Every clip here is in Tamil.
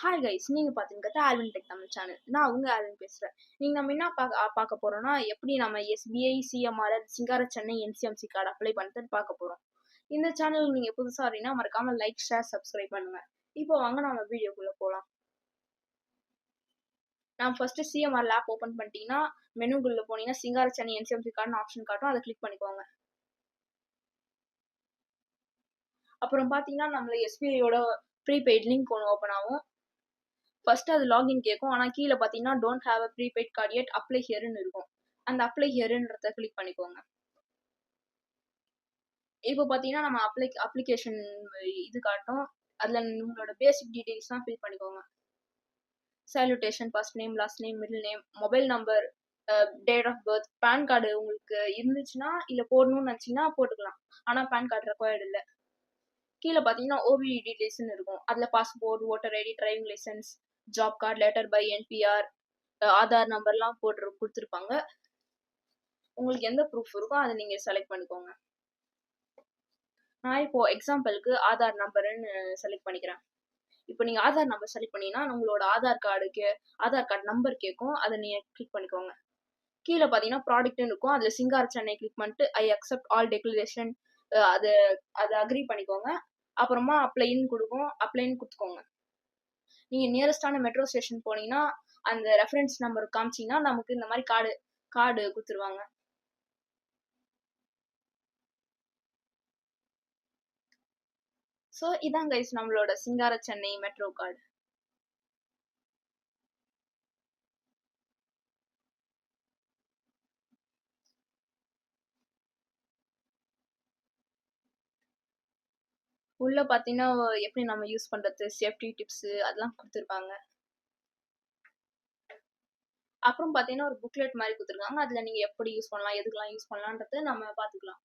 ஹாய் கைஸ், நீங்க பாத்தீங்கன்னா ஆல்வின் டெக் தமிழ் சேனல். நான் உங்க ஆல்வின் பேசுறேன். நீங்க நம்ம என்ன பார்க்க போறோம்னா, எப்படி நம்ம எஸ்பிஐ, சிஎம்ஆர்எல், சிங்கார சென்னை என்சிஎம்சி கார்டு அப்ளை பண்ணிட்டு பார்க்க போறோம். இந்த சேனல் நீங்க புதுசா வரீங்கன்னா மறக்காம லைக், ஷேர், சப்ஸ்கிரைப் பண்ணுங்க. இப்போ வாங்க நம்ம வீடியோக்குள்ள போலாம். நான் ஃபர்ஸ்ட் சிஎம்ஆர்எல் ஆப் ஓபன் பண்ணிட்டீங்கன்னா மெனுக்குள்ள போனீங்கன்னா சிங்கார சென்னை என்சிஎம்சி கார்டுன்னு ஆப்ஷன் காட்டும், அதை கிளிக் பண்ணிக்கோங்க. அப்புறம் பாத்தீங்கன்னா நம்மள எஸ்பிஐயோட ப்ரீபெய்ட் லிங்க் ஒன்று ஓப்பன் ஆகும். ஃபர்ஸ்ட் அது லாகின் கேட்கும். ஆனால் கீழே பார்த்தீங்கன்னா don't have a prepaid card yet, apply ஹியர்னு இருக்கும். அந்த அப்ளை ஹியர்ன்றத கிளிக் பண்ணிக்கோங்க. இப்போ பார்த்தீங்கன்னா நம்ம அப்ளிகேஷன் இது காட்டும். அதில் உங்களோட பேசிக் டீடைல்ஸ்லாம் ஃபில் பண்ணிக்கோங்க. Salutation, first name, last name, middle name, mobile number, date of birth, PAN card உங்களுக்கு இருந்துச்சுன்னா இல்லை போடணும்னு நினச்சிங்கன்னா போட்டுக்கலாம். ஆனால் பேன் கார்டு ரெக்வயர்டு இல்லை. கீழே பார்த்தீங்கன்னா ஓபிடி டீடைல்ஸ்னு இருக்கும். அதில் passport, voter ID, driving licence, job card, letter பை, என்பிஆர், ஆதார் நம்பர்லாம் கொடுத்துருப்பாங்க. உங்களுக்கு எந்த ப்ரூஃப் இருக்கோ அதை நீங்கள் செலக்ட் பண்ணிக்கோங்க. நான் இப்போ எக்ஸாம்பிளுக்கு ஆதார் நம்பருன்னு செலக்ட் பண்ணிக்கிறேன். இப்போ நீங்கள் ஆதார் நம்பர் செலக்ட் பண்ணீங்கன்னா உங்களோட ஆதார் கார்டு நம்பர் கேட்கும். அதை நீங்கள் கிளிக் பண்ணிக்கோங்க. கீழே பார்த்தீங்கன்னா ப்ராடக்ட்னு இருக்கும். அதில் சிங்கார சென்னை கிளிக் பண்ணிட்டு ஐ அக்செப்ட் ஆல் டெக்ளரேஷன் அதை அக்ரி பண்ணிக்கோங்க. அப்புறமா அப்ளைன்னு கொடுக்கும். அப்ளைன்னு கொடுத்துக்கோங்க. நீங்கள் நியரஸ்டான மெட்ரோ ஸ்டேஷன் போனீங்கன்னா அந்த ரெஃபரன்ஸ் நம்பர் காமிச்சிங்கன்னா நமக்கு இந்த மாதிரி கார்டு கொடுத்துருவாங்க. ஸோ இதான் கைஸ் நம்மளோட சிங்கார சென்னை மெட்ரோ கார்டு. உள்ள பார்த்தீங்கன்னா எப்படி நம்ம யூஸ் பண்ணுறது, சேஃப்டி டிப்ஸு அதெல்லாம் கொடுத்துருப்பாங்க. அப்புறம் பார்த்தீங்கன்னா ஒரு புக்லெட் மாதிரி கொடுத்துருக்காங்க. அதில் நீங்கள் எப்படி யூஸ் பண்ணலாம், எதுக்கெல்லாம் யூஸ் பண்ணலான்றது நம்ம பார்த்துக்கலாம்.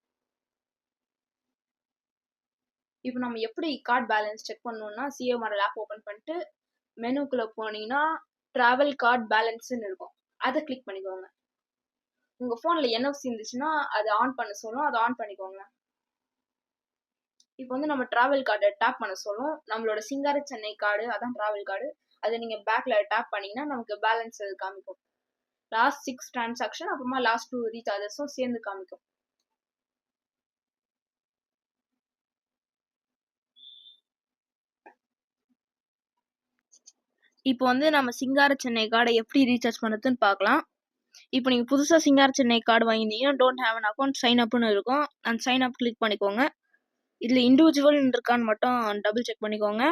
இப்போ நம்ம எப்படி கார்டு பேலன்ஸ் செக் பண்ணணும்னா சிஎம்ஆர்எல் ஆப் ஓப்பன் பண்ணிட்டு மெனுக்குள்ளே போனீங்கன்னா ட்ராவல் கார்டு பேலன்ஸ்ன்னு இருக்கும். அதை கிளிக் பண்ணிக்கோங்க. உங்கள் ஃபோனில் என்எஃப்சி இருந்துச்சுன்னா அதை ஆன் பண்ண சொல்லும். அதை ஆன் பண்ணிக்கோங்க. இப்போ வந்து நம்ம டிராவல் கார்டை டேப் பண்ண சொல்லும். நம்மளோட சிங்கார சென்னை கார்டு அதான் டிராவல் கார்டு. அதை நீங்கள் பேக்கில் டேப் பண்ணிங்கன்னா நமக்கு பேலன்ஸ் காமிக்கும். லாஸ்ட் 6 டிரான்சாக்ஷன் அப்புறமா லாஸ்ட் 2 ரீசார்ஜஸும் சேர்ந்து காமிக்கும். இப்போ வந்து நம்ம சிங்கார சென்னை கார்டை எப்படி ரீசார்ஜ் பண்ணுறதுன்னு பார்க்கலாம். இப்போ நீங்கள் புதுசாக சிங்கார சென்னை கார்டு வாங்கியிருந்தீங்கன்னா don't have an account sign அப்னு இருக்கும். அந்த சைன் அப் கிளிக் பண்ணிக்கோங்க. இதில் இண்டிவிஜுவல் இருக்கான்னு மட்டும் டபுள் செக் பண்ணிக்கோங்க.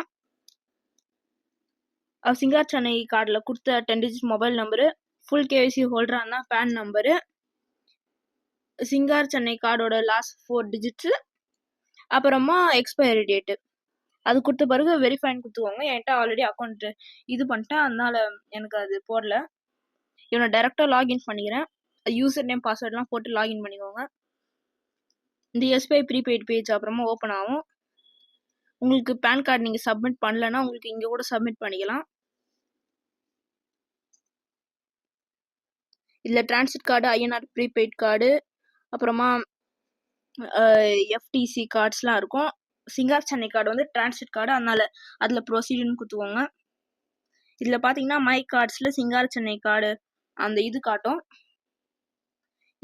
சிங்கார் சென்னை கார்டில் கொடுத்த 10 digit mobile number, full KYC ஹோல்டராக இருந்தால் பேன் நம்பரு, சிங்கார் சென்னை கார்டோட லாஸ்ட் 4 டிஜிட்ஸு, அப்புறமா எக்ஸ்பைரி டேட்டு அது கொடுத்த பிறகு வெரிஃபைன்னு கொடுத்துக்கோங்க. என்கிட்ட ஆல்ரெடி அக்கௌண்ட் இது பண்ணிட்டேன், அதனால எனக்கு அது போடல. இவனை டைரெக்டாக லாகின் பண்ணிக்கிறேன். யூசர் நேம் பாஸ்வேர்ட்லாம் போட்டு லாகின் பண்ணிக்கோங்க. இந்த எஸ்பிஐ ப்ரீபெய்ட் பேஜ் அப்புறமா ஓப்பன் ஆகும். உங்களுக்கு பேன் கார்டு நீங்கள் சப்மிட் பண்ணலன்னா உங்களுக்கு இங்கே கூட சப்மிட் பண்ணிக்கலாம். இதில் transit card, INR prepaid card, அப்புறமா எஃப்டிசி கார்ட்ஸ்லாம் இருக்கும். சிங்கார் சென்னை கார்டு வந்து டிரான்சிட் கார்டு, அதனால அதில் ப்ரொசீடுன்னு கொடுத்துக்கோங்க. இதில் பார்த்தீங்கன்னா மை கார்ட்ஸில் சிங்கார் சென்னை கார்டு அந்த இது காட்டும்.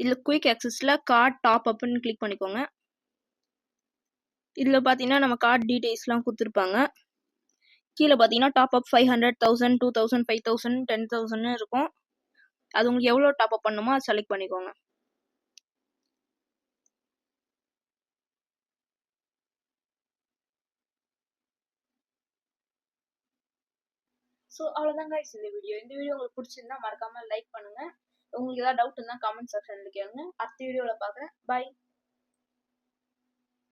இதில் குயிக் ஆக்சஸில் கார்டு டாப் அப்னு கிளிக் பண்ணிக்கோங்க. இதில் பார்த்தீங்கன்னா நம்ம கார்டு டீடைல்ஸ்லாம் கொடுத்துருப்பாங்க. கீழே பார்த்தீங்கன்னா டாப் அப் 500, 1000, 2000, 5000, 10,000 இருக்கும். அது உங்களுக்கு எவ்வளோ டாப் அப் பண்ணணுமோ அதை செலக்ட் பண்ணிக்கோங்க. ஸோ அவ்வளோதான் கைஸ் இந்த வீடியோ உங்களுக்கு பிடிச்சிருந்தா மறக்காமல் லைக் பண்ணுங்கள். உங்களுக்கு ஏதாவது டவுட் இருந்தால் கமெண்ட் செக்ஷனில் கேளுங்க. அடுத்த வீடியோவில் பார்க்குறேன். பாய்.